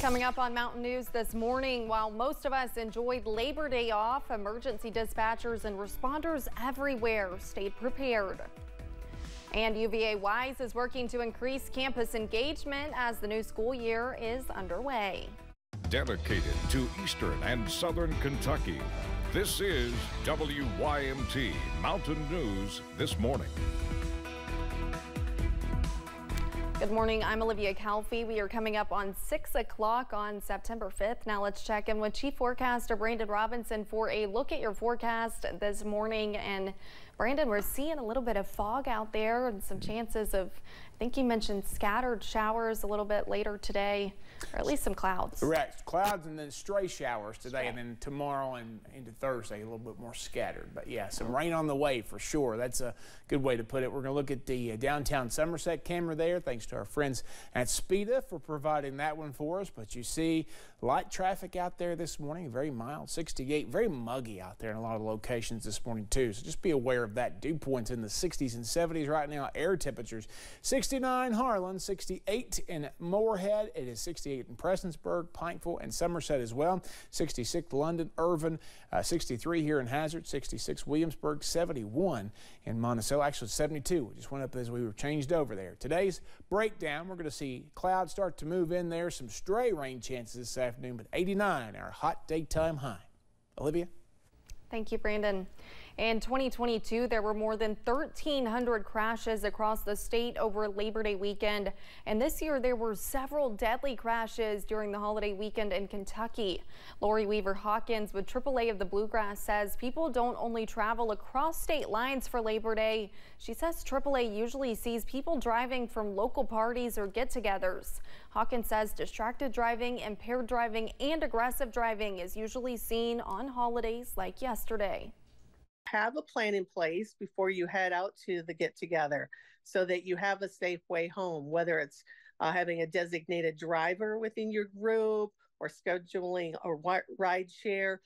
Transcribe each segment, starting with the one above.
Coming up on Mountain News this morning, while most of us enjoyed Labor Day off, emergency dispatchers and responders everywhere stayed prepared. And UVA WISE is working to increase campus engagement as the new school year is underway. Dedicated to Eastern and Southern Kentucky, this is WYMT Mountain News This Morning. Good morning, I'm Olivia Calfee. We are coming up on 6 o'clock on September 5th. Now let's check in with Chief Forecaster Brandon Robinson for a look at your forecast this morning. And Brandon, we're seeing a little bit of fog out there and some chances of, I think you mentioned scattered showers a little bit later today, or at least some clouds. Correct. Clouds and then stray showers today, and then tomorrow and into Thursday a little bit more scattered. But yeah, some rain on the way for sure. That's a good way to put it. We're going to look at the downtown Somerset camera there. Thanks to our friends at Speeda for providing that one for us. But you see light traffic out there this morning, very mild, 68, very muggy out there in a lot of locations this morning too. So just be aware of that. Dew points in the 60s and 70s right now. Air temperatures 69 Harlan, 68 in Moorhead. It is 68 in Prestonsburg, Pikeville, and Somerset as well. 66 London, Irvin, 63 here in Hazard, 66 Williamsburg, 71 in Monticello. Actually 72. We just went up as we were changed over there. Today's breakdown, we're going to see clouds start to move in there. Some stray rain chances this afternoon, but 89 our hot daytime high. Olivia? Thank you, Brandon. In 2022, there were more than 1,300 crashes across the state over Labor Day weekend. And this year, there were several deadly crashes during the holiday weekend in Kentucky. Lori Weaver Hawkins with AAA of the Bluegrass says people don't only travel across state lines for Labor Day. She says AAA usually sees people driving from local parties or get-togethers. Hawkins says distracted driving, impaired driving, and aggressive driving is usually seen on holidays like yesterday. Have a plan in place before you head out to the get-together so that you have a safe way home, whether it's having a designated driver within your group or scheduling a ride share.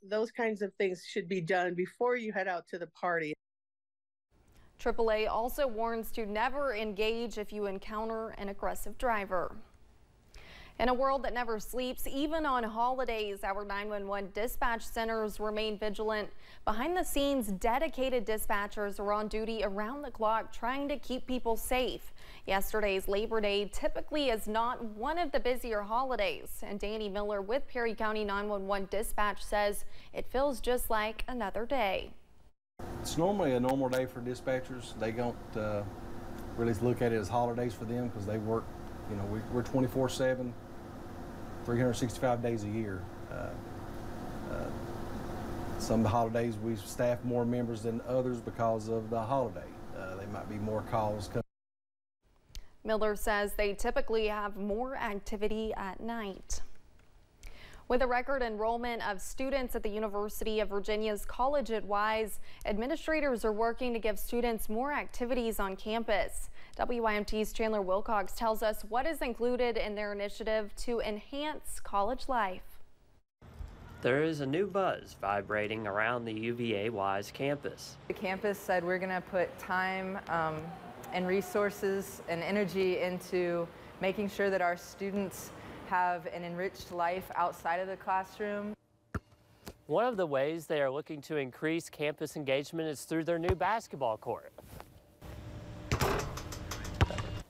Those kinds of things should be done before you head out to the party. AAA also warns to never engage if you encounter an aggressive driver. In a world that never sleeps, even on holidays, our 911 dispatch centers remain vigilant. Behind the scenes, dedicated dispatchers are on duty around the clock trying to keep people safe. Yesterday's Labor Day typically is not one of the busier holidays, and Danny Miller with Perry County 911 Dispatch says it feels just like another day. It's normally a normal day for dispatchers. They don't really look at it as holidays for them because they work, you know, we're 24/7. 365 days a year. Some of the holidays we staff more members than others because of the holiday. There might be more calls coming. Miller says they typically have more activity at night. With a record enrollment of students at the University of Virginia's College at WISE, administrators are working to give students more activities on campus. WYMT's Chandler Wilcox tells us what is included in their initiative to enhance college life. There is a new buzz vibrating around the UVA WISE campus. The campus said we're going to put time and resources and energy into making sure that our students have an enriched life outside of the classroom. One of the ways they are looking to increase campus engagement is through their new basketball court.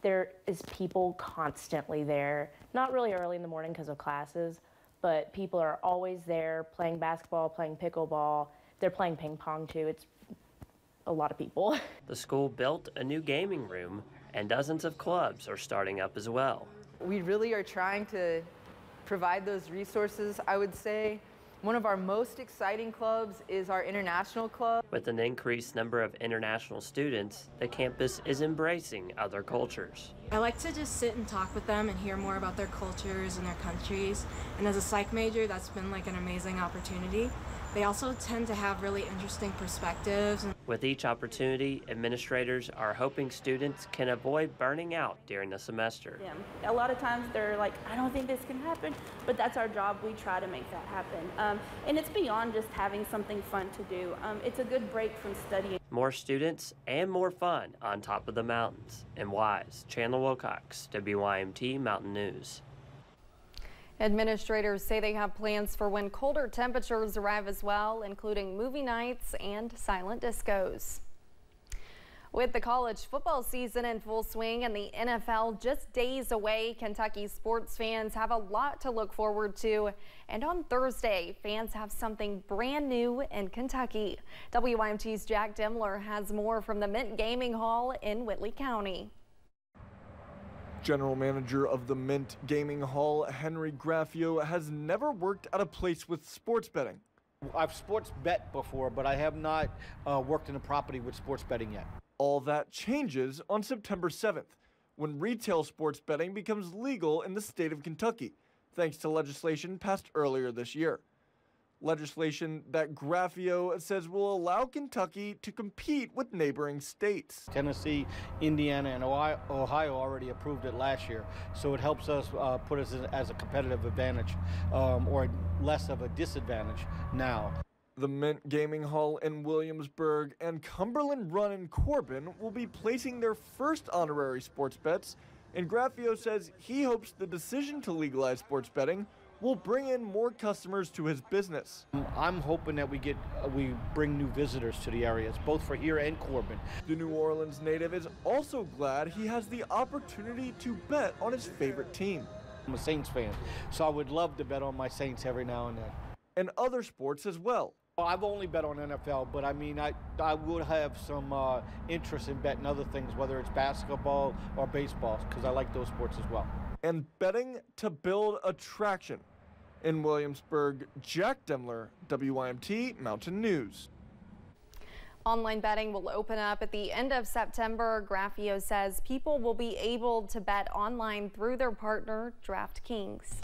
There is people constantly there, not really early in the morning because of classes, but people are always there playing basketball, playing pickleball. They're playing ping pong too. It's a lot of people. The school built a new gaming room and dozens of clubs are starting up as well. We really are trying to provide those resources. I would say one of our most exciting clubs is our international club. With an increased number of international students, the campus is embracing other cultures. I like to just sit and talk with them and hear more about their cultures and their countries. And as a psych major, that's been like an amazing opportunity. They also tend to have really interesting perspectives. With each opportunity, administrators are hoping students can avoid burning out during the semester. Yeah. A lot of times they're like, I don't think this can happen, but that's our job. We try to make that happen. And it's beyond just having something fun to do. It's a good break from studying. More students and more fun on top of the mountains. In WISE, Chandler Wilcox, WYMT Mountain News. Administrators say they have plans for when colder temperatures arrive as well, including movie nights and silent discos. With the college football season in full swing and the NFL just days away, Kentucky sports fans have a lot to look forward to. And on Thursday, fans have something brand new in Kentucky. WYMT's Jack Demler has more from the Mint Gaming Hall in Whitley County. General manager of the Mint Gaming Hall, Henry Graffio, has never worked at a place with sports betting. I've sports bet before, but I have not worked in a property with sports betting yet. All that changes on September 7th, when retail sports betting becomes legal in the state of Kentucky, thanks to legislation passed earlier this year. Legislation that Graffio says will allow Kentucky to compete with neighboring states. Tennessee, Indiana, and Ohio already approved it last year, so it helps us put us as a competitive advantage or less of a disadvantage now. The Mint Gaming Hall in Williamsburg and Cumberland Run in Corbin will be placing their first honorary sports bets, and Graffio says he hopes the decision to legalize sports betting will bring in more customers to his business. I'm hoping that we bring new visitors to the areas, both for here and Corbin. The New Orleans native is also glad he has the opportunity to bet on his favorite team. I'm a Saints fan, so I would love to bet on my Saints every now and then. And other sports as well. I've only bet on NFL, but I mean, I would have some interest in betting other things, whether it's basketball or baseball, because I like those sports as well. And betting to build attraction. In Williamsburg, Jack Demler, WYMT Mountain News. Online betting will open up at the end of September. Graffio says people will be able to bet online through their partner, DraftKings.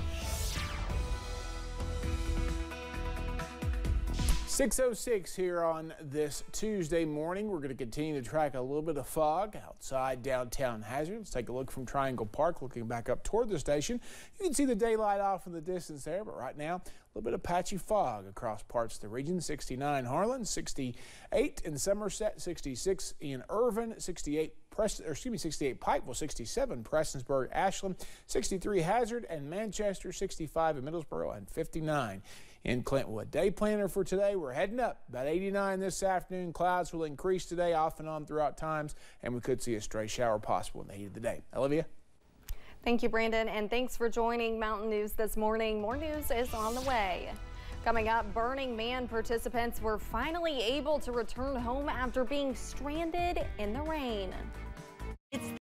6:06 here on this Tuesday morning. We're going to continue to track a little bit of fog outside downtown Hazard. Let's take a look from Triangle Park, looking back up toward the station. You can see the daylight off in the distance there, but right now, a little bit of patchy fog across parts of the region. 69 Harlan, 68 in Somerset, 66 in Irvin, 68 Pikeville, 67 Prestonsburg, Ashland, 63 Hazard and Manchester, 65 in Middlesboro, and 59 in Clintwood. Day planner for today, we're heading up about 89 this afternoon. Clouds will increase today off and on throughout times, and we could see a stray shower possible in the heat of the day. Olivia? Thank you, Brandon, and thanks for joining Mountain News this morning. More news is on the way. Coming up, Burning Man participants were finally able to return home after being stranded in the rain.